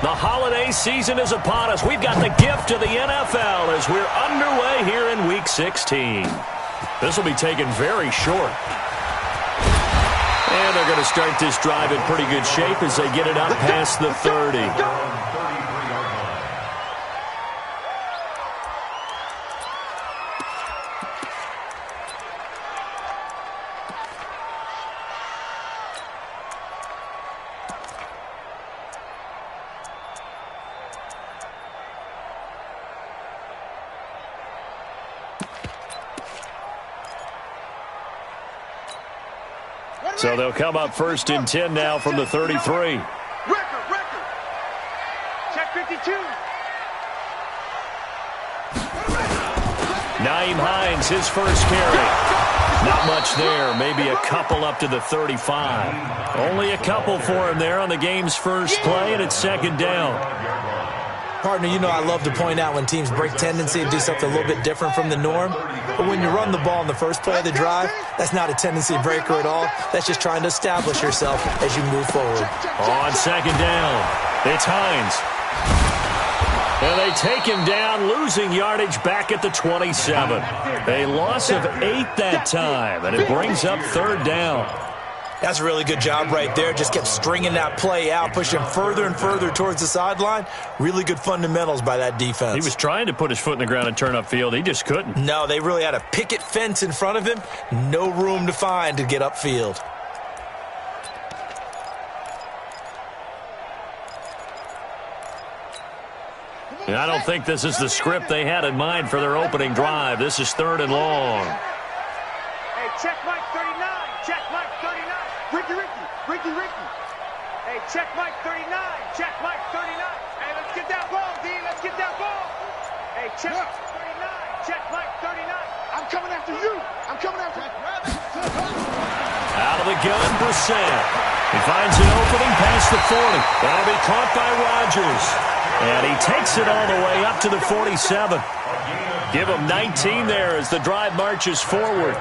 The holiday season is upon us. We've got the gift of the NFL as we're underway here in Week 16. This will be taken very short. And they're going to start this drive in pretty good shape as they get it up past the 30. So they'll come up 1st and 10 now from the 33. Record. Check 52. Nyheim Hines, his first carry. Not much there. Maybe a couple up to the 35. Only a couple for him there on the game's first play, and it's 2nd down. Partner, you know I love to point out when teams break tendency and do something a little bit different from the norm. But when you run the ball in the first play of the drive, that's not a tendency breaker at all. That's just trying to establish yourself as you move forward. On 2nd down, it's Hines. And they take him down, losing yardage back at the 27. A loss of 8 that time, and it brings up 3rd down. That's a really good job right there. Just kept stringing that play out, pushing further and further towards the sideline. Really good fundamentals by that defense. He was trying to put his foot in the ground and turn upfield. He just couldn't. No, they really had a picket fence in front of him. No room to find to get upfield. And I don't think this is the script they had in mind for their opening drive. This is 3rd and long. Hey, check Mike 39. Check Mike 39. Ricky. Hey, check Mike 39. Check Mike 39. Hey, let's get that ball, D. Let's get that ball. Hey, check Mike 39. Check Mike 39. I'm coming after you. I'm coming after you. Out of the gun, Brissett. He finds an opening past the 40. That'll be caught by Rodgers. And he takes it all the way up to the 47. Give him 19 there as the drive marches forward.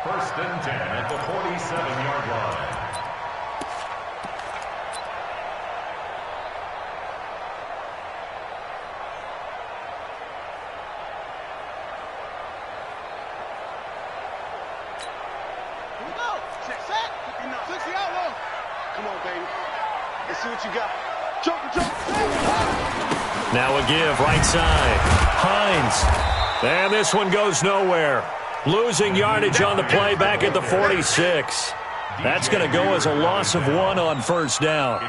1st and 10 at the 47-yard line. Here we go. Check. 60 out low. Come on, baby. Let's see what you got. Joker. Now a give, right side. Hines. And this one goes nowhere. Losing yardage on the play back at the 46. That's going to go as a loss of 1 on 1st down.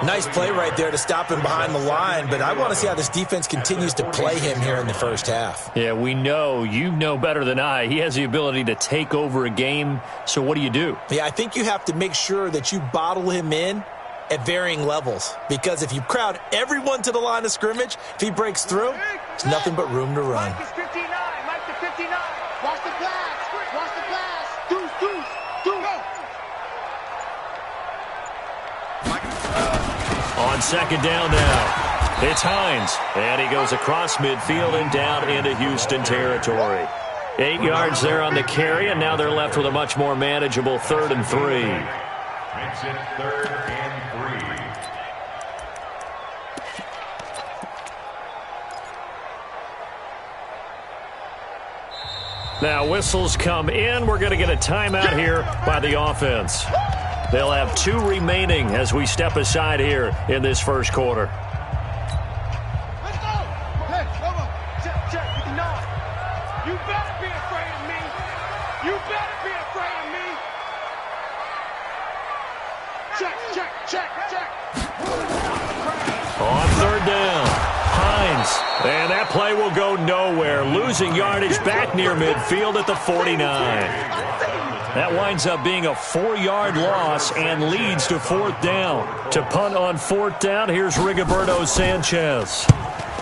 Nice play right there to stop him behind the line, but I want to see how this defense continues to play him here in the first half. Yeah, we know. You know better than I. He has the ability to take over a game, so what do? Yeah, I think you have to make sure that you bottle him in at varying levels, because if you crowd everyone to the line of scrimmage, if he breaks through, there's nothing but room to run. Mike is 59. Mike to 59. Watch the pass. Deuce. On 2nd down now, it's Hines. And he goes across midfield and down into Houston territory. 8 yards there on the carry, and now they're left with a much more manageable 3rd and 3. Makes it 3rd and 3. Now whistles come in. We're going to get a timeout here by the offense. They'll have 2 remaining as we step aside here in this first quarter. Let's go. Hey, come on. Check 59. You better be afraid of me. You better be afraid of me. Check. On 3rd down, Hines. And that play will go nowhere. Losing yardage back near midfield at the 49. That winds up being a 4-yard loss and leads to 4th down. To punt on 4th down, here's Rigoberto Sanchez.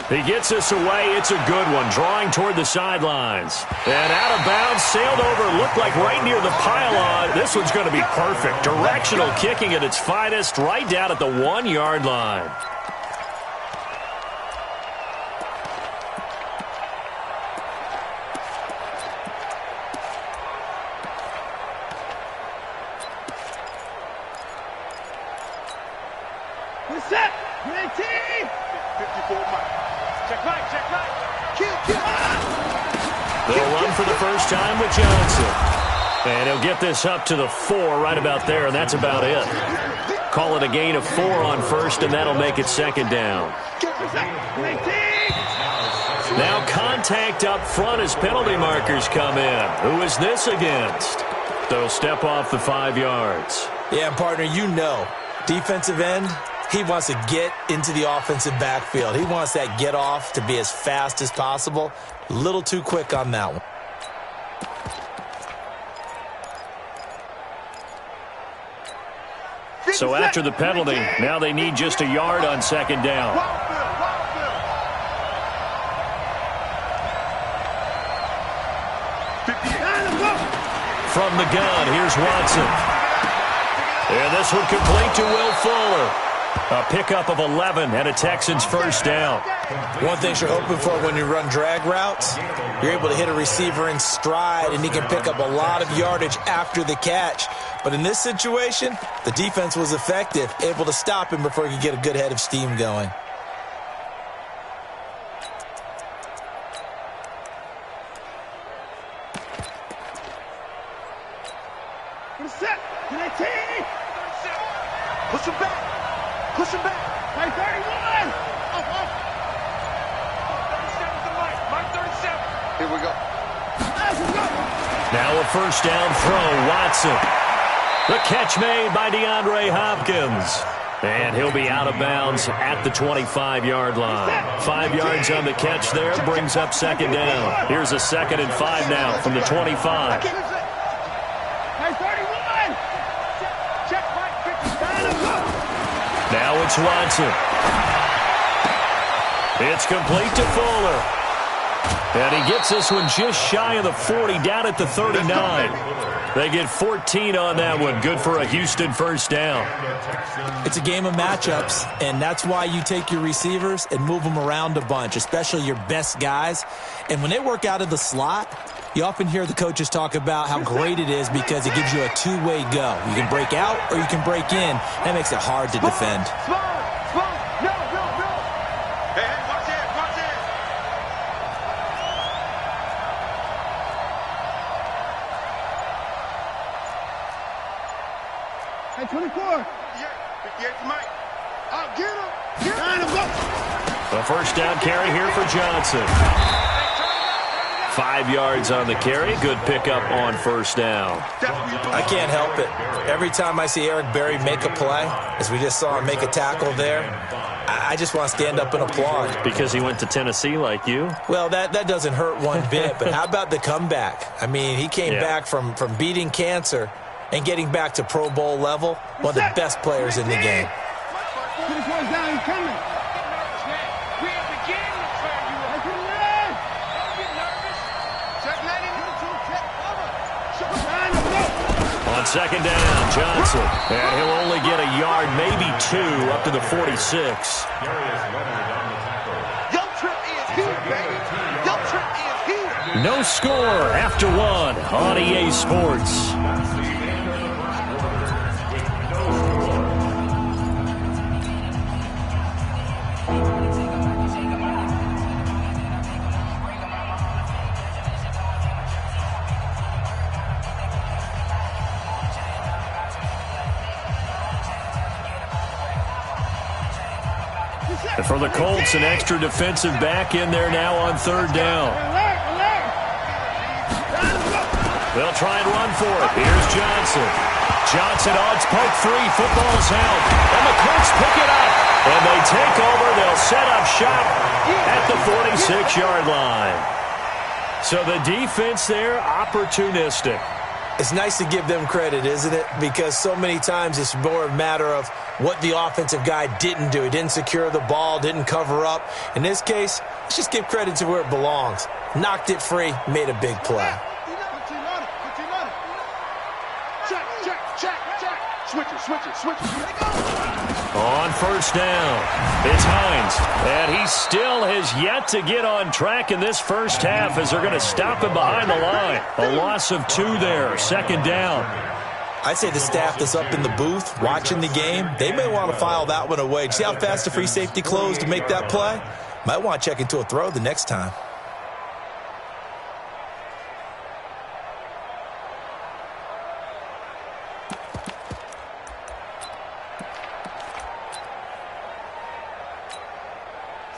He gets us away. It's a good one, drawing toward the sidelines. And out of bounds, sailed over, looked like right near the pylon. This one's going to be perfect. Directional kicking at its finest, right down at the 1-yard line. for the first time with Johnson. And he'll get this up to the 4 right about there, and that's about it. Call it a gain of 4 on first, and that'll make it second down. Now contact up front as penalty markers come in. Who is this against? They'll step off the 5 yards. Yeah, partner, you know, defensive end, he wants to get into the offensive backfield. He wants that get off to be as fast as possible. A little too quick on that one. So after the penalty, now they need just a yard on second down. From the gun, here's Watson. And this one complete to Will Fuller. A pickup of 11 and a Texans first down. One thing you're hoping for when you run drag routes, you're able to hit a receiver in stride, and he can pick up a lot of yardage after the catch. But in this situation, the defense was effective, able to stop him before he could get a good head of steam going. Push him back. Push him back. By 31. Mark 37. Here we go. Now a first down throw, Watson. The catch made by DeAndre Hopkins. And he'll be out of bounds at the 25-yard line. 5 yards on the catch there, brings up second down. Here's a 2nd and 5 now from the 25. Now it's Watson. It's complete to Fuller. And he gets this one just shy of the 40, down at the 39. They get 14 on that one. Good for a Houston first down. It's a game of matchups, and that's why you take your receivers and move them around a bunch, especially your best guys. And when they work out of the slot, you often hear the coaches talk about how great it is because it gives you a two-way go. You can break out or you can break in. That makes it hard to defend. Hey, 24. A first down carry here for Johnson. 5 yards on the carry. Good pickup on first down. I can't help it. Every time I see Eric Berry make a play, as we just saw him make a tackle there, I just want to stand up and applaud. Because he went to Tennessee like you? Well, that doesn't hurt one bit, but how about the comeback? I mean, he came back from beating cancer and getting back to Pro Bowl level, one of the best players in the game. Down, he's coming. On second down, Johnson. And he'll only get a yard, maybe 2, up to the 46. No score after 1 on EA Sports. And for the Colts, an extra defensive back in there now on third down. They'll try and run for it. Here's Johnson. Johnson odds poke 3. Football's out. And the Colts pick it up. And they take over. They'll set up shop at the 46-yard line. So the defense there, opportunistic. It's nice to give them credit, isn't it? Because so many times it's more a matter of what the offensive guy didn't do. He didn't secure the ball, didn't cover up. In this case, let's just give credit to where it belongs. Knocked it free, made a big play. Switch it. On first down, it's Hines. And he still has yet to get on track in this first half as they're going to stop him behind the line. A loss of 2 there, second down. I'd say the staff that's up in the booth watching the game, they may want to file that one away. See how fast the free safety closed to make that play? Might want to check into a throw the next time.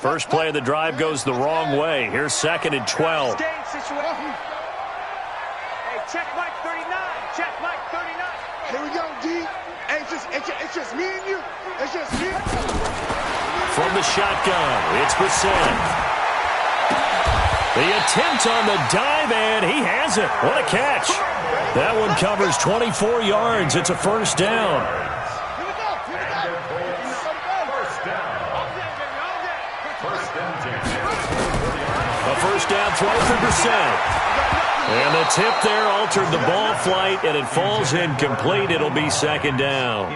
First play of the drive goes the wrong way. Here's 2nd and 12. Hey, check Mike 39. Check Mike 39. Here we go, D. Hey, it's just me and you. It's just me. From the shotgun, it's Brissett. The attempt on the dive, and he has it. What a catch. That one covers 24 yards. It's a first down. A first down throw for Brissett. And the tip there altered the ball flight, and it falls incomplete. It'll be 2nd down.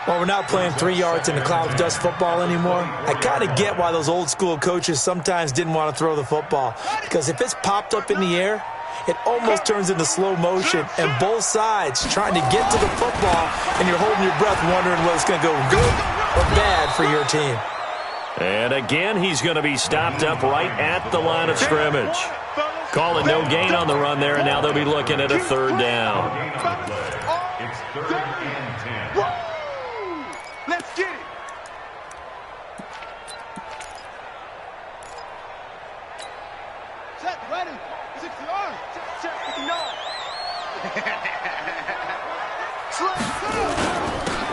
Well, we're not playing 3 yards in the cloud of dust football anymore. I kind of get why those old school coaches sometimes didn't want to throw the football. Because if it's popped up in the air, it almost turns into slow motion. And both sides trying to get to the football, and you're holding your breath wondering whether it's going to go good or bad for your team. And again, he's going to be stopped up right at the line of scrimmage. Calling no gain on the run there, and now they'll be looking at a 3rd down. It's 3rd and 10. Let's get it. Check, ready. 60 yards. Check 59.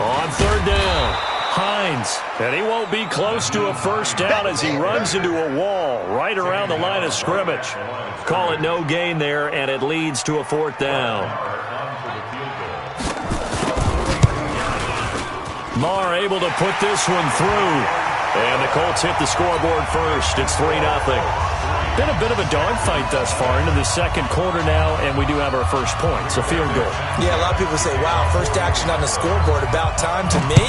On 3rd down, Hines. And he won't be close to a first down as he runs into a wall right around the line of scrimmage. Call it no gain there, and it leads to a 4th down. Marr able to put this one through. And the Colts hit the scoreboard first. It's 3-0. Been a bit of a dogfight thus far into the 2nd quarter now, and we do have our first points, a field goal. Yeah, a lot of people say, wow, first action on the scoreboard, about time. To me,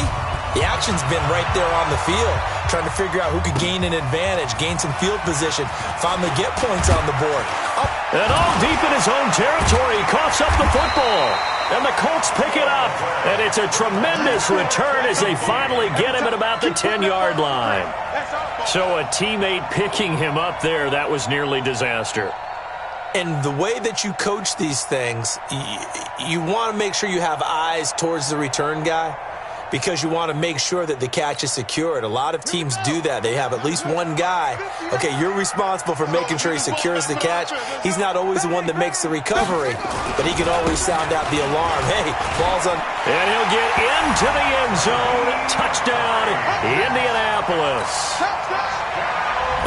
the action's been right there on the field, trying to figure out who could gain an advantage, gain some field position, finally get points on the board. And all deep in his own territory, he coughs up the football. And the Colts pick it up. And it's a tremendous return as they finally get him at about the 10-yard line. So a teammate picking him up there, that was nearly disaster. And the way that you coach these things, you want to make sure you have eyes towards the return guy, because you want to make sure that the catch is secured. A lot of teams do that. They have at least one guy. Okay, you're responsible for making sure he secures the catch. He's not always the one that makes the recovery, but he can always sound out the alarm. Hey, ball's on. And he'll get into the end zone. Touchdown, Indianapolis.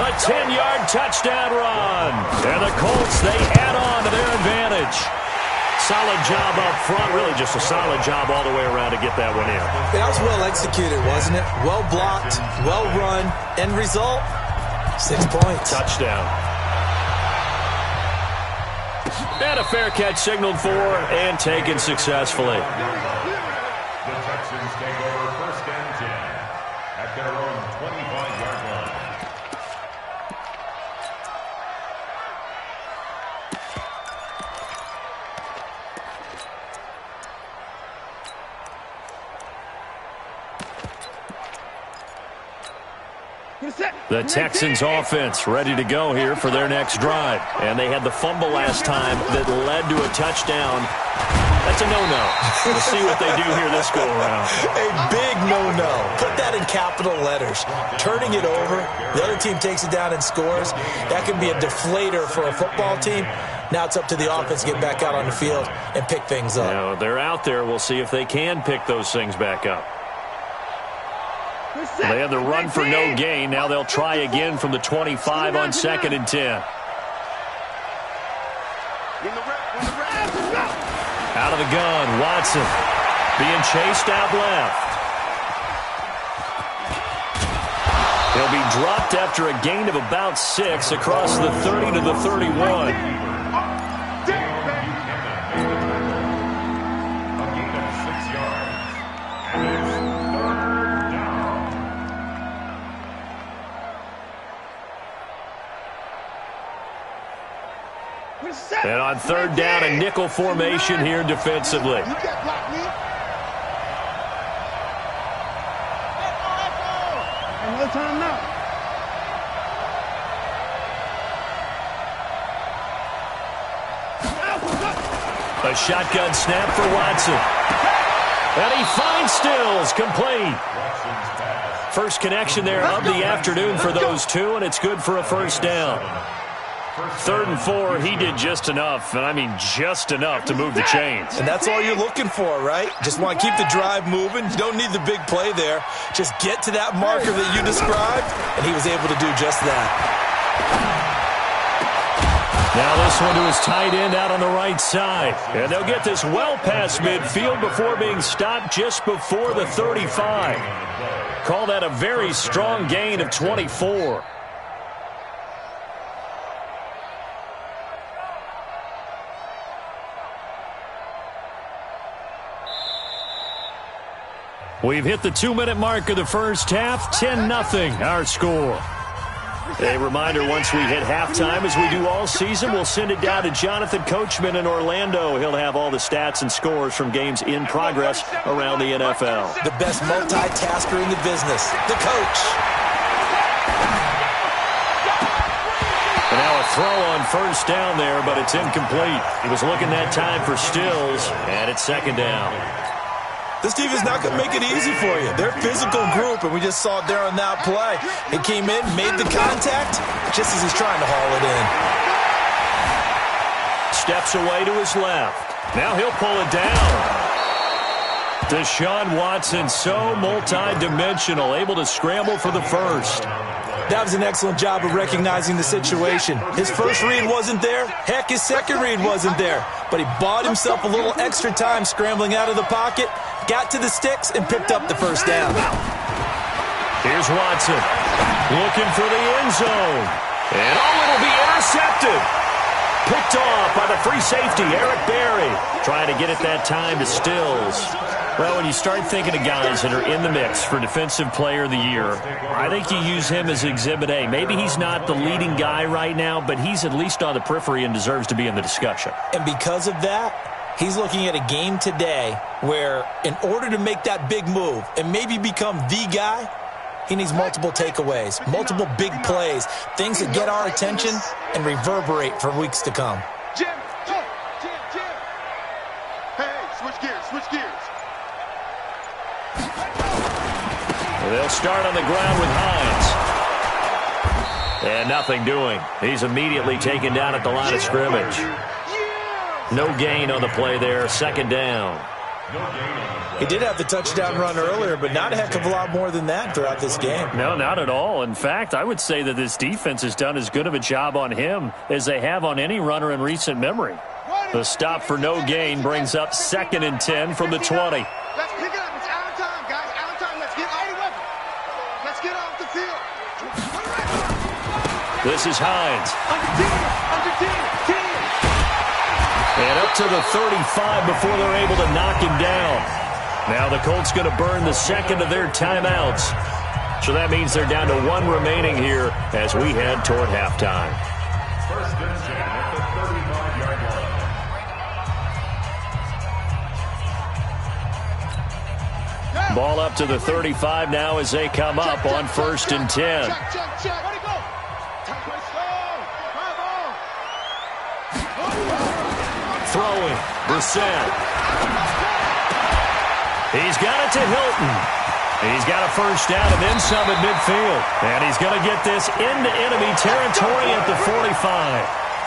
A 10-yard touchdown run. And the Colts, they add on to their advantage. Solid job up front, really just a solid job all the way around to get that one in. That was well executed, wasn't it? Well blocked, well run. End result, 6 points. Touchdown. And a fair catch signaled for and taken successfully. The Texans take over 1st and 10 at their own 25-yard line. The Texans offense ready to go here for their next drive. And they had the fumble last time that led to a touchdown. That's a no-no. We'll see what they do here this go-around. A big no-no. Put that in capital letters. Turning it over, the other team takes it down and scores. That can be a deflator for a football team. Now it's up to the offense to get back out on the field and pick things up. Now, they're out there. We'll see if they can pick those things back up. They had the run for no gain. Now they'll try again from the 25 on 2nd and 10. Out of the gun, Watson being chased out left. He'll be dropped after a gain of about 6 across the 30 to the 31. And on 3rd down, a nickel formation here defensively. You can't block me. No time now. A shotgun snap for Watson. And he finds Stills, complete. First connection there of the afternoon for those two, and it's good for a first down. 3rd and 4, he did just enough, and I mean just enough to move the chains. And that's all you're looking for, right? Just want to keep the drive moving. You don't need the big play there. Just get to that marker that you described, and he was able to do just that. Now this one to his tight end out on the right side. And they'll get this well past midfield before being stopped just before the 35. Call that a very strong gain of 24. We've hit the 2-minute mark of the first half. 10-0 our score. A reminder, once we hit halftime, as we do all season, we'll send it down to Jonathan Coachman in Orlando. He'll have all the stats and scores from games in progress around the NFL. The best multitasker in the business, the coach. And now a throw on first down there, but it's incomplete. He was looking that time for Stills, and it's 2nd down. This team is not going to make it easy for you. They're a physical group, and we just saw it there on that play. He came in, made the contact, just as he's trying to haul it in. Steps away to his left. Now he'll pull it down. Deshaun Watson, so multi-dimensional, able to scramble for the first. That was an excellent job of recognizing the situation. His first read wasn't there. Heck, his second read wasn't there. But he bought himself a little extra time scrambling out of the pocket, got to the sticks, and picked up the first down. Here's Watson looking for the end zone. And it'll be intercepted. Picked off by the free safety, Eric Berry. Trying to get it that time to Stills. Well, when you start thinking of guys that are in the mix for Defensive Player of the Year, I think you use him as Exhibit A. Maybe he's not the leading guy right now, but he's at least on the periphery and deserves to be in the discussion. And because of that, he's looking at a game today where in order to make that big move and maybe become the guy, he needs multiple takeaways, multiple big plays, things that get our attention and reverberate for weeks to come. Jim. Hey, switch gears. They'll start on the ground with Hines. And nothing doing. He's immediately taken down at the line of scrimmage. No gain on the play there. 2nd down. He did have the touchdown run earlier, but not a heck of a lot more than that throughout this game. No, not at all. In fact, I would say that this defense has done as good of a job on him as they have on any runner in recent memory. The stop for no gain brings up 2nd and 10 from the 20. Let's pick it up. It's out of time, guys. Out of time. Let's get all the weapons. Let's get off the field. This is Hines. Under 10. And up to the 35 before they're able to knock him down. Now the Colts going to burn the second of their timeouts. So that means they're down to 1 remaining here as we head toward halftime. 1st and 10 at the 35-yard line. Ball up to the 35 now as they come up on 1st and 10. Check. Ready, go. Throwing, Brissett. He's got it to Hilton. He's got a first down and then some at midfield. And he's going to get this into enemy territory at the 45.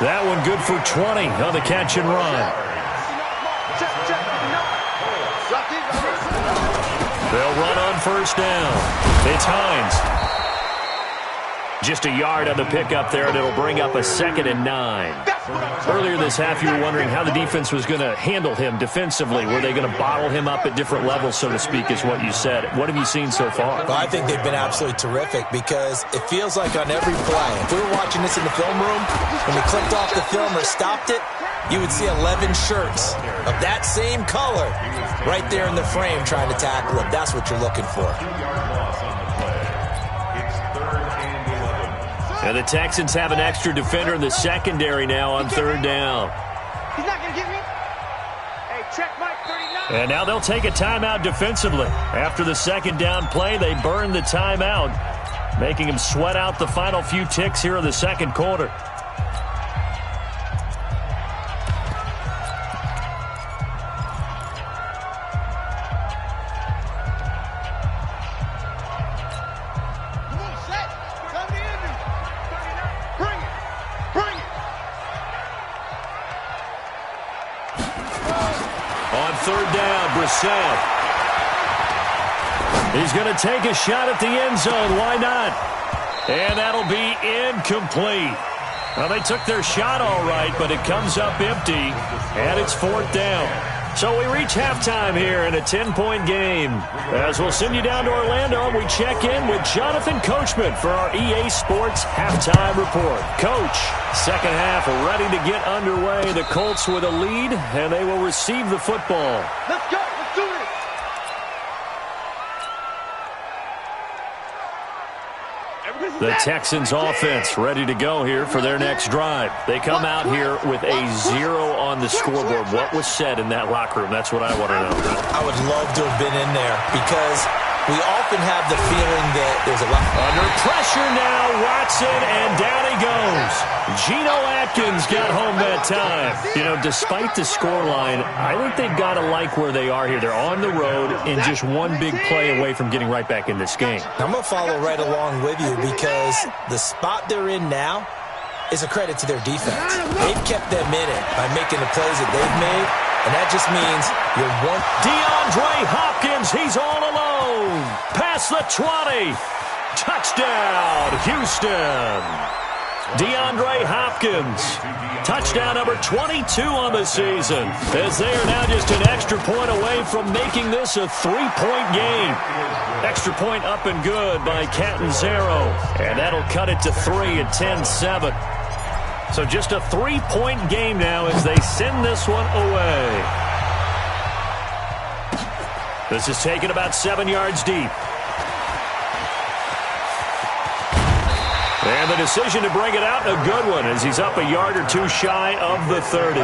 That one good for 20 on the catch and run. They'll run on first down. It's Hines. Just a yard on the pickup there, and it'll bring up a 2nd and 9. Earlier this half, you were wondering how the defense was going to handle him defensively. Were they going to bottle him up at different levels, so to speak, is what you said. What have you seen so far? Well, I think they've been absolutely terrific because it feels like on every play, if we were watching this in the film room, when we clicked off the film or stopped it, you would see 11 shirts of that same color right there in the frame trying to tackle him. That's what you're looking for. And the Texans have an extra defender in the secondary now on 3rd down. He's not going to get me. Hey, check Mike 39. And now they'll take a timeout defensively. After the 2nd down play, they burn the timeout, making him sweat out the final few ticks here in the 2nd quarter. third down. Brissett. He's going to take a shot at the end zone. Why not? And that'll be incomplete. Well, they took their shot all right, but it comes up empty, and it's fourth down. So we reach halftime here in a 10-point game. As we'll send you down to Orlando, we check in with Jonathan Coachman for our EA Sports Halftime Report. Coach, second half ready to get underway. The Colts with a lead, and they will receive the football. Let's go. Let's do this. The Texans offense ready to go here for their next drive. They come out here with a 0 on the scoreboard. What was said in that locker room? That's what I want to know. I would love to have been in there because we often have the feeling that there's a lot. Under pressure now, Watson, and down he goes. Geno Atkins got home that time. You know, despite the scoreline, I think they've got to like where they are here. They're on the road and just one big play away from getting right back in this game. I'm going to follow right along with you because the spot they're in now is a credit to their defense. They've kept them in it by making the plays that they've made, and that just means you're one. DeAndre Hopkins, he's all alone. Past the 20. Touchdown, Houston. DeAndre Hopkins, touchdown number 22 on the season, as they are now just an extra point away from making this a 3-point game. Extra point up and good by Catanzaro, and that'll cut it to 3 at 10-7. So just a 3-point game now as they send this one away. This is taken about 7 yards deep. And the decision to bring it out, a good one, as he's up a yard or two shy of the 30.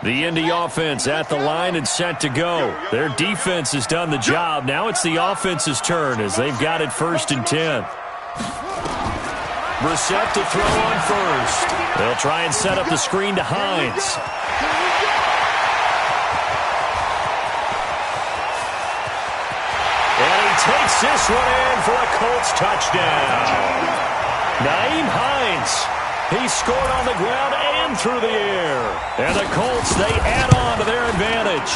The Indy offense at the line and set to go. Their defense has done the job. Now it's the offense's turn as they've got it 1st and 10. Brissett to throw on first. They'll try and set up the screen to Hines. And he takes this one in for a Colts touchdown. Nyheim Hines. He scored on the ground and through the air. And the Colts, they add on to their advantage.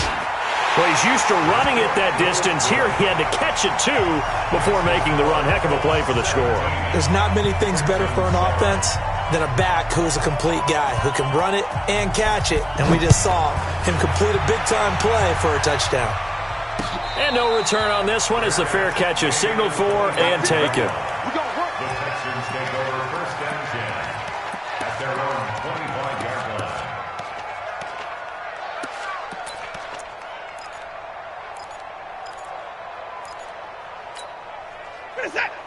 Well, he's used to running it that distance. Here he had to catch it, too, before making the run. Heck of a play for the score. There's not many things better for an offense than a back who's a complete guy, who can run it and catch it. And we just saw him complete a big-time play for a touchdown. And no return on this one as the fair catch is signaled for and taken.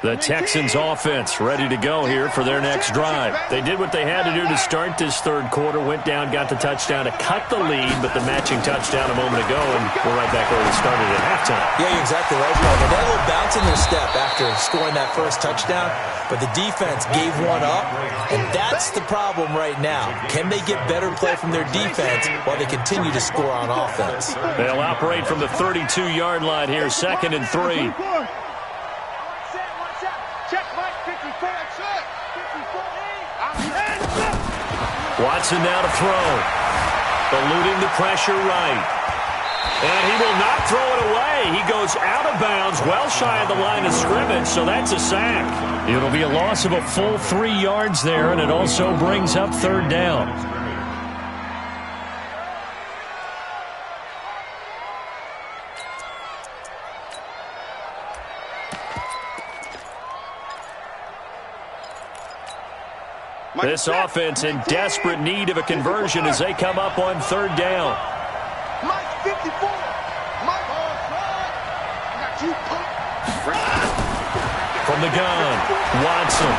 The Texans offense ready to go here for their next drive. They did what they had to do to start this third quarter, went down, got the touchdown to cut the lead, but the matching touchdown a moment ago, and we're right back where we started at halftime. Yeah, you're exactly right, Paul. They had a little bounce in their step after scoring that first touchdown, but the defense gave one up, and that's the problem right now. Can they get better play from their defense while they continue to score on offense? They'll operate from the 32-yard line here, 2nd and 3. Watson now to throw. Eluding the pressure right. And he will not throw it away. He goes out of bounds, well shy of the line of scrimmage, so that's a sack. It'll be a loss of a full 3 yards there, and it also brings up 3rd down. This offense in desperate need of a conversion as they come up on 3rd down. Mike 54. Mike. Got you. From the gun, Watson.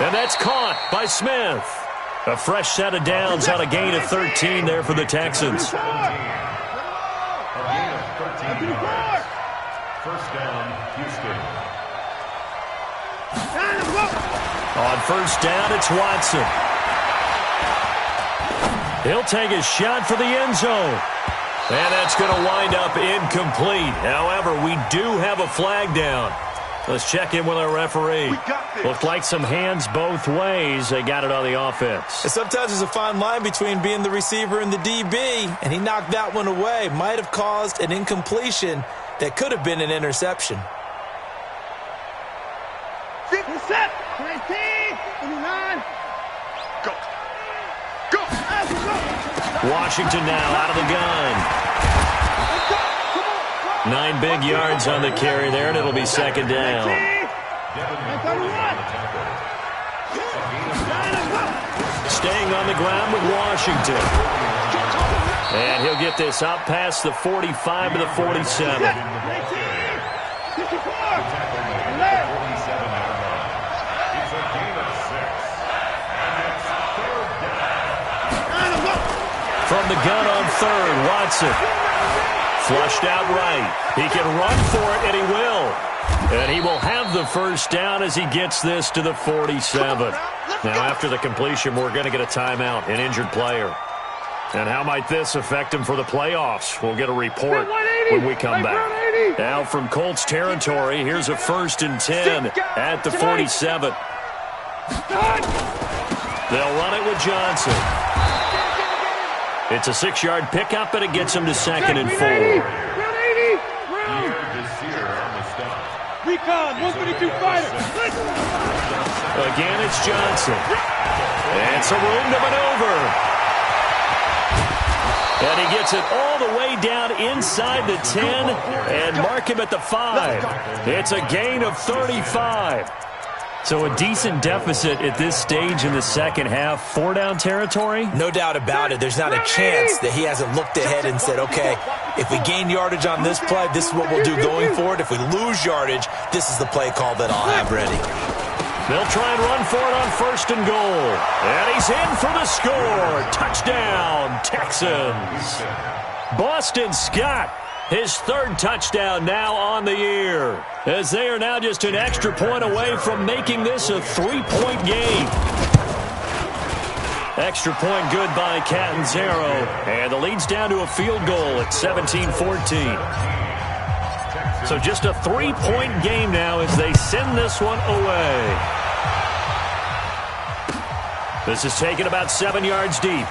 And that's caught by Smith. A fresh set of downs on a gain of 13 there for the Texans. First down, Houston. On first down, it's Watson. He'll take a shot for the end zone. And that's going to wind up incomplete. However, we do have a flag down. Let's check in with our referee. Looked like some hands both ways. They got it on the offense. And sometimes there's a fine line between being the receiver and the DB, and he knocked that one away. Might have caused an incompletion that could have been an interception. 57, 19, 29. Go. Go. Washington now out of the gun. 9 big yards on the carry there, and it'll be second down. Staying on the ground with Washington. And he'll get this up past the 45 to the 47. From the gun on third, Watson. Flushed out right. He can run for it, and he will. And he will have the first down as he gets this to the 47. Now, after the completion, we're going to get a timeout, an injured player. And how might this affect him for the playoffs? We'll get a report when we come back. Now from Colts territory, here's a 1st and 10 at the 47. They'll run it with Johnson. It's a 6-yard pickup, and it gets him to 2nd and 4. Recon, 132 fighter. Again, it's Johnson. And some room to maneuver. And he gets it all the way down inside the 10 and mark him at the 5. It's a gain of 35. So a decent deficit at this stage in the second half. 4-down territory? No doubt about it. There's not a chance that he hasn't looked ahead and said, okay, if we gain yardage on this play, this is what we'll do going forward. If we lose yardage, this is the play call that I'll have ready. They'll try and run for it on 1st and goal. And he's in for the score. Touchdown, Texans. Boston Scott, his 3rd touchdown now on the year, as they are now just an extra point away from making this a 3-point game. Extra point good by Catanzaro, and the lead's down to a field goal at 17-14. So just a 3-point game now as they send this one away. This is taken about 7 yards deep.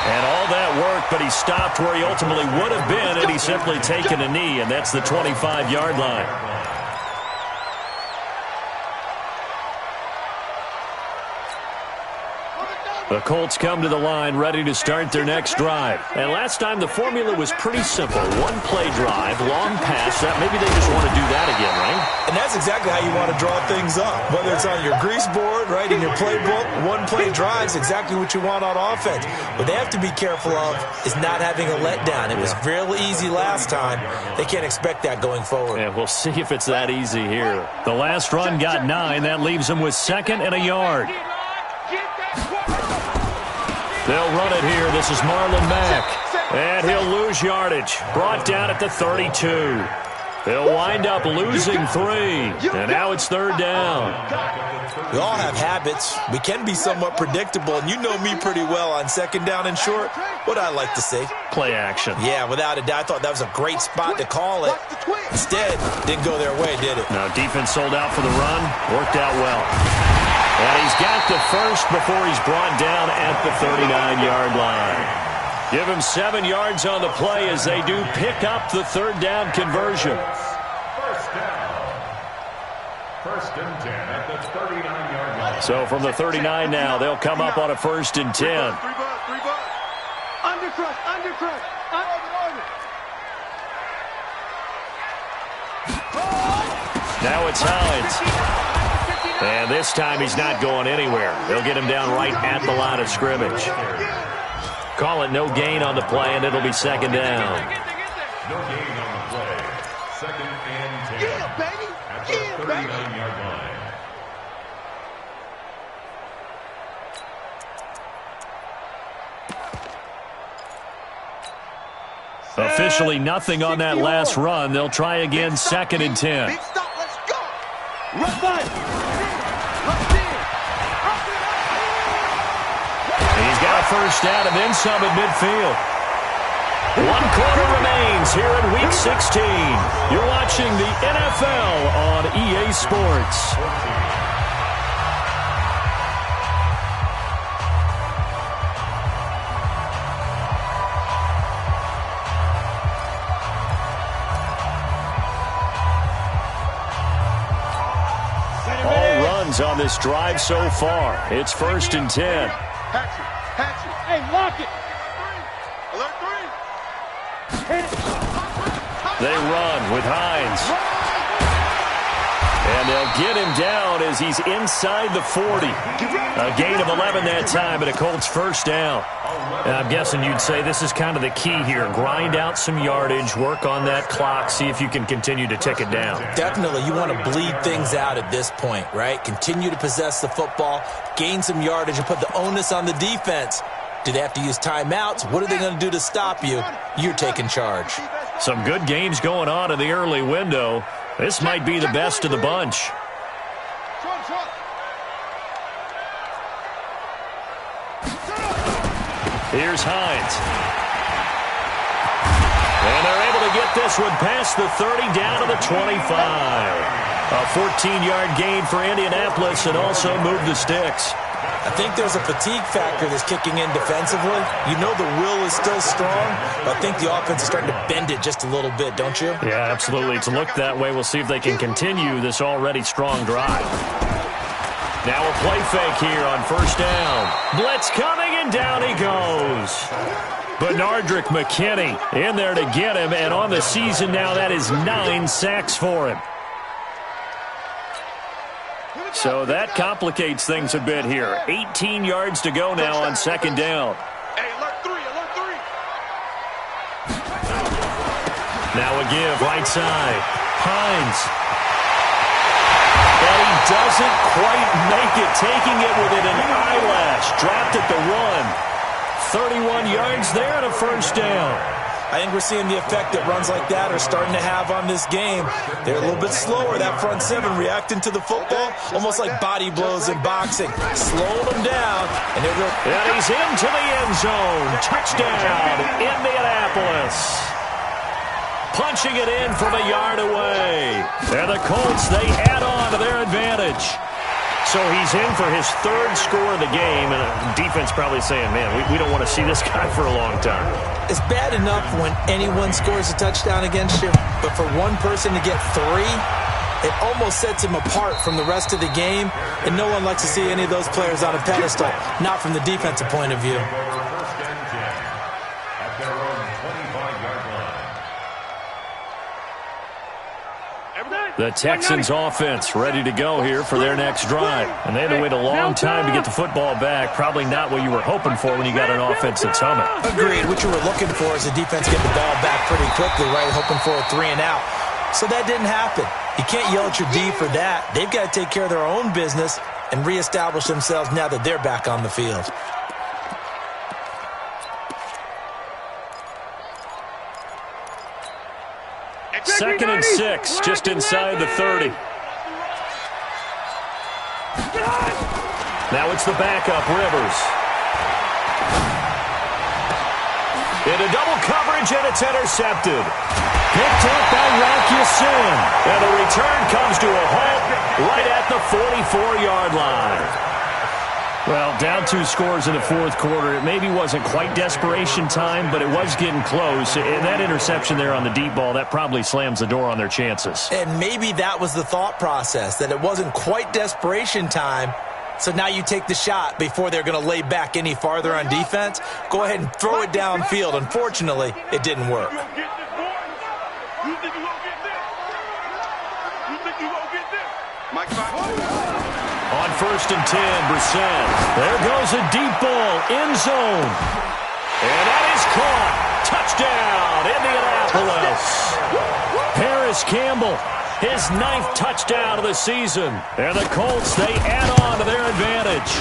And all that work, but he stopped where he ultimately would have been had he simply taken a knee, and that's the 25-yard line. The Colts come to the line ready to start their next drive. And last time the formula was pretty simple. 1-play drive, long pass. Maybe they just want to do that again, right? And that's exactly how you want to draw things up. Whether it's on your grease board, right, in your playbook, 1-play drive is exactly what you want on offense. What they have to be careful of is not having a letdown. It was real easy last time. They can't expect that going forward. And we'll see if it's that easy here. The last run got 9. That leaves them with 2nd and a yard. They'll run it here. This is Marlon Mack. And he'll lose yardage. Brought down at the 32. They'll wind up losing 3. And now it's 3rd down. We all have habits. We can be somewhat predictable. And you know me pretty well on 2nd down and short. What I like to see. Play action. Yeah, without a doubt. I thought that was a great spot to call it. Instead, didn't go their way, did it? Now, defense sold out for the run. Worked out well. And he's got the first before he's brought down at the 39-yard line. Give him 7 yards on the play as they do pick up the 3rd down conversion. First and 10 at the 39-yard line. So from the 39 now, they'll come up on a 1st and 10. 3 bucks. Undercrush. Now it's Hines. And this time he's not going anywhere. They'll get him down right at the line of scrimmage. Call it no gain on the play, and it'll be 2nd down. No gain on the play. 2nd and 10. Yeah, baby. At the 39-yard line. Officially nothing on that last run. They'll try again, 2nd and 10. Big stop, let's go. Run by. He's got a first down and then some at midfield. 1 quarter remains here in Week 16. You're watching the NFL on EA Sports. All runs on this drive so far. It's 1st and 10. Hatchet. Hey, lock it. Alert 3. They run with Hines. And they'll get him down as he's inside the 40. A gain of 11 that time, and a Colts first down. And I'm guessing you'd say this is kind of the key here. Grind out some yardage, work on that clock, see if you can continue to tick it down. Definitely, you want to bleed things out at this point, right? Continue to possess the football, gain some yardage, and put the onus on the defense. Do they have to use timeouts? What are they going to do to stop you? You're taking charge. Some good games going on in the early window. This might be the best of the bunch. Here's Hines. And they're able to get this one past the 30 down to the 25. A 14-yard gain for Indianapolis and also move the sticks. I think there's a fatigue factor that's kicking in defensively. You know the will is still strong, but I think the offense is starting to bend it just a little bit, don't you? Yeah, absolutely. It's looked that way. We'll see if they can continue this already strong drive. Now a play fake here on first down. Blitz coming, and down he goes. Benardrick McKinney in there to get him, and on the season now, that is 9 sacks for him. So that complicates things a bit here. 18 yards to go now on 2nd down. Hey, alert 3, alert 3. Now a give, right side. Hines. And he doesn't quite make it, taking it within an eyelash. Dropped at the 1. 31 yards there and a first down. I think we're seeing the effect that runs like that are starting to have on this game. They're a little bit slower, that front seven, reacting to the football, almost like body blows in boxing. Slowing them down, and they're going. And he's into the end zone. Touchdown, Indianapolis. Punching it in from a yard away. And the Colts, they add on to their advantage. So he's in for his 3rd score of the game, and the defense probably saying, man, we don't want to see this guy for a long time. It's bad enough when anyone scores a touchdown against you, but for one person to get 3, it almost sets him apart from the rest of the game, and no one likes to see any of those players on a pedestal, not from the defensive point of view. The Texans offense ready to go here for their next drive. And they had to wait a long time to get the football back. Probably not what you were hoping for when you got an offense that's humming. Agreed. What you were looking for is the defense get the ball back pretty quickly, right? Hoping for a 3 and out. So that didn't happen. You can't yell at your D for that. They've got to take care of their own business and reestablish themselves now that they're back on the field. Second and 6, just inside the 30. Now it's the backup, Rivers. Into double coverage, and it's intercepted. Picked up by Rakusin. And the return comes to a halt right at the 44-yard line. Well, down 2 scores in the 4th quarter. It maybe wasn't quite desperation time, but it was getting close. And that interception there on the deep ball, that probably slams the door on their chances. And maybe that was the thought process, that it wasn't quite desperation time. So now you take the shot before they're going to lay back any farther on defense. Go ahead and throw it downfield. Unfortunately, it didn't work. On 1st and 10, Brissett. There goes a deep ball, end zone. And that is caught. Touchdown, Indianapolis. Paris Campbell, his 9th touchdown of the season. And the Colts, they add on to their advantage.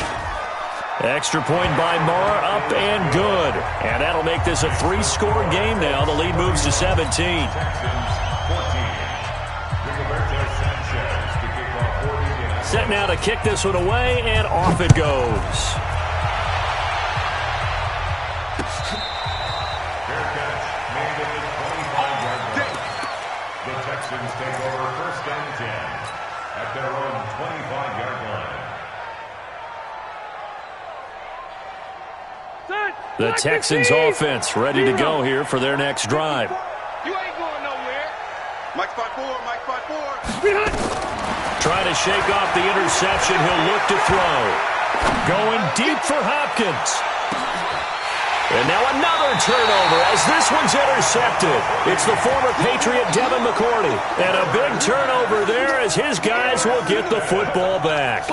Extra point by Marr, up and good. And that'll make this a 3-score game now. The lead moves to 17. Set now to kick this one away, and off it goes. The Texans take over 1st and 10 at their own 25-yard line. The Texans offense ready to go here for their next drive. You ain't going nowhere. Mike spot 4, Mike spot 4. Trying to shake off the interception. He'll look to throw. Going deep for Hopkins. And now another turnover as this one's intercepted. It's the former Patriot Devin McCourty. And a big turnover there as his guys will get the football back.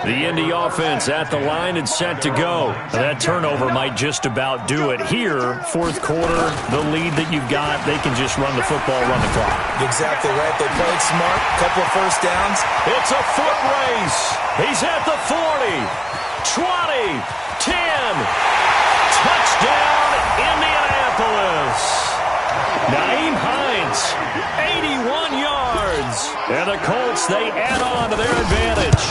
The Indy offense at the line and set to go. That turnover might just about do it. Here, 4th quarter, the lead that you've got, they can just run the football, run the clock. Exactly right. They played smart. Couple of first downs. It's a foot race. He's at the 40, 20, 10. Touchdown, Indianapolis. Naeem Hines, 81 yards. And the Colts, they add on to their advantage.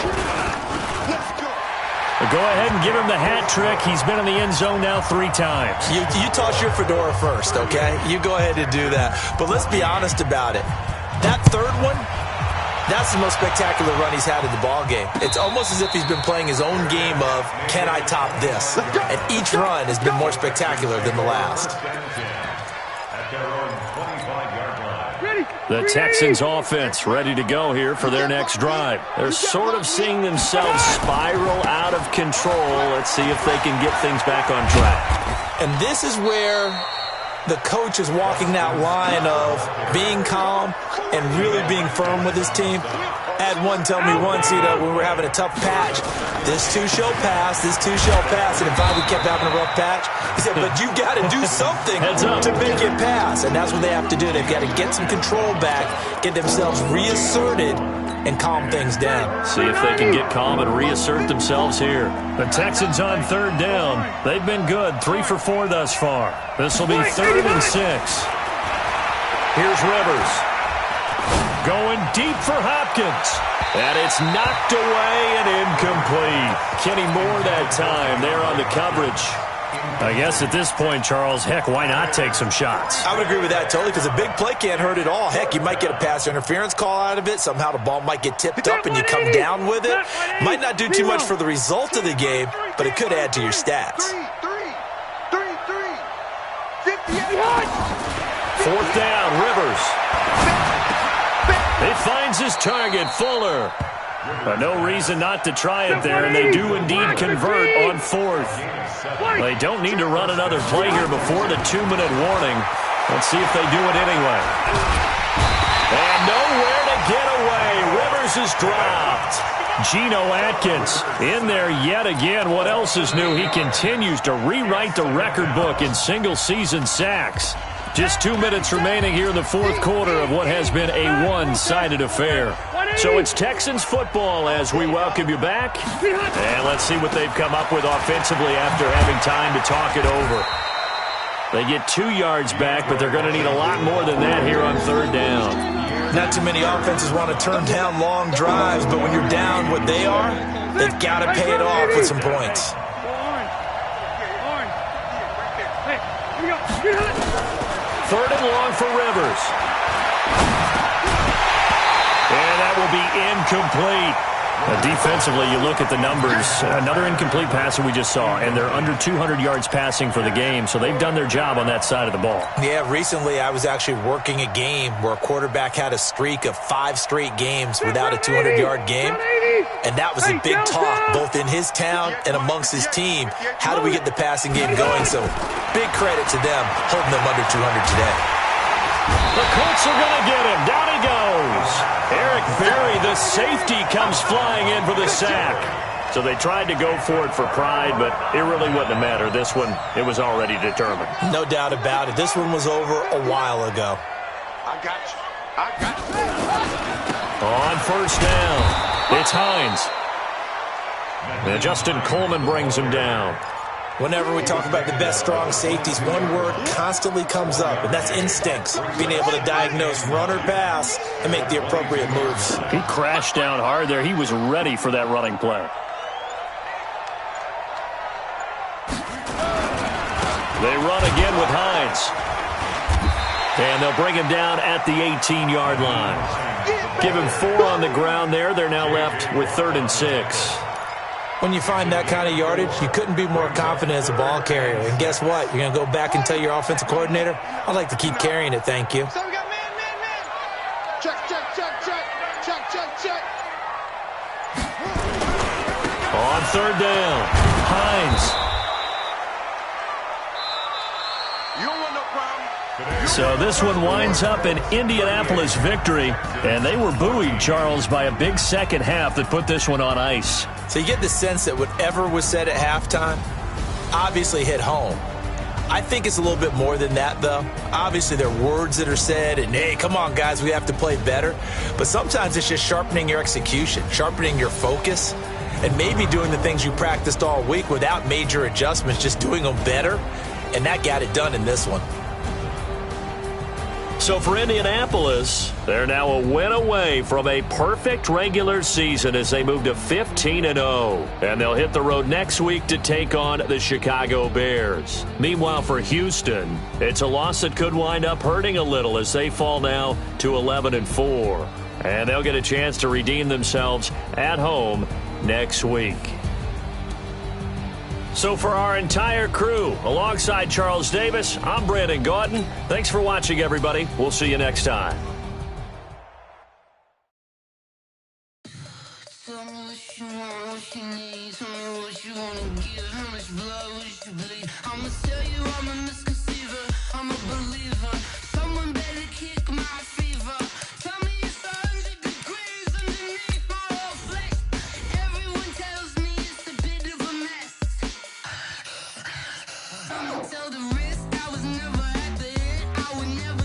Go ahead and give him the hat trick. He's been in the end zone now 3 times. You toss your fedora first, okay? You go ahead and do that. But let's be honest about it. That third one, that's the most spectacular run he's had in the ballgame. It's almost as if he's been playing his own game of, can I top this? And each run has been more spectacular than the last. The Texans offense ready to go here for their next drive. They're sort of seeing themselves spiral out of control. Let's see if they can get things back on track. And this is where the coach is walking that line of being calm and really being firm with his team. I had one tell me once, when we were having a tough patch, this too shall pass, this too shall pass. And if we kept having a rough patch, he said, but you got to do something to make it pass. And that's what they have to do. They've got to get some control back, get themselves reasserted, and calm things down. See if they can get calm and reassert themselves here. The Texans on 3rd down. They've been good, 3 for 4 thus far. This will be 3rd and 6. Here's Rivers. Going deep for Hopkins. And it's knocked away and incomplete. Kenny Moore that time there on the coverage. I guess at this point, Charles, heck, why not take some shots? I would agree with that totally because a big play can't hurt at all. Heck, you might get a pass interference call out of it. Somehow the ball might get tipped up and you come down with it. Might not do too much for the result of the game, but it could add to your stats. 4th down, Rivers. He finds his target, Fuller. No reason not to try it there, and they do indeed convert on 4th. They don't need to run another play here before the 2-minute warning. Let's see if they do it anyway. And nowhere to get away. Rivers is dropped. Geno Atkins in there yet again. What else is new? He continues to rewrite the record book in single-season sacks. Just 2 minutes remaining here in the 4th quarter of what has been a one-sided affair. So it's Texans football as we welcome you back. And let's see what they've come up with offensively after having time to talk it over. They get 2 yards back, but they're going to need a lot more than that here on 3rd down. Not too many offenses want to turn down long drives, but when you're down what they are, they've got to pay it off with some points. 3rd and long for Rivers. And that will be incomplete. Defensively, you look at the numbers. Another incomplete pass that we just saw, and they're under 200 yards passing for the game, so they've done their job on that side of the ball. Yeah, recently I was actually working a game where a quarterback had a streak of 5 straight games without a 200-yard game, and that was a big talk both in his town and amongst his team. How do we get the passing game going? So big credit to them holding them under 200 today. The Colts are going to get him. Down he goes. Eric Berry, the safety, comes flying in for the sack. So they tried to go for it for pride, but it really wouldn't have mattered. This one, it was already determined. No doubt about it. This one was over a while ago. I got you. I got you. On 1st down, it's Hines. And Justin Coleman brings him down. Whenever we talk about the best strong safeties, one word constantly comes up, and that's instincts. Being able to diagnose run or pass and make the appropriate moves. He crashed down hard there. He was ready for that running play. They run again with Hines. And they'll bring him down at the 18-yard line. Give him 4 on the ground there. They're now left with 3rd and 6. When you find that kind of yardage, you couldn't be more confident as a ball carrier. And guess what? You're going to go back and tell your offensive coordinator, I'd like to keep carrying it, thank you. So we got man. Check. On 3rd down, Hines. You don't want no problem. So this one winds up an Indianapolis victory, and they were buoyed, Charles, by a big second half that put this one on ice. So you get the sense that whatever was said at halftime obviously hit home. I think it's a little bit more than that, though. Obviously, there are words that are said, and, hey, come on, guys, we have to play better. But sometimes it's just sharpening your execution, sharpening your focus, and maybe doing the things you practiced all week without major adjustments, just doing them better. And that got it done in this one. So for Indianapolis, they're now a win away from a perfect regular season as they move to 15-0. And they'll hit the road next week to take on the Chicago Bears. Meanwhile, for Houston, it's a loss that could wind up hurting a little as they fall now to 11-4. And they'll get a chance to redeem themselves at home next week. So for our entire crew, alongside Charles Davis, I'm Brandon Gaudin. Thanks for watching, everybody. We'll see you next time. Tell me what you want, what you need. Tell me what you wanna give. How much blood would you bleed? I'ma tell you I'm a misconceiver. I'm a believer. Someone better kick my fever. Tell me it's 100 degrees underneath my whole flesh. Everyone tells me it's a bit of a mess. I'ma tell the risk I was never at the end. I would never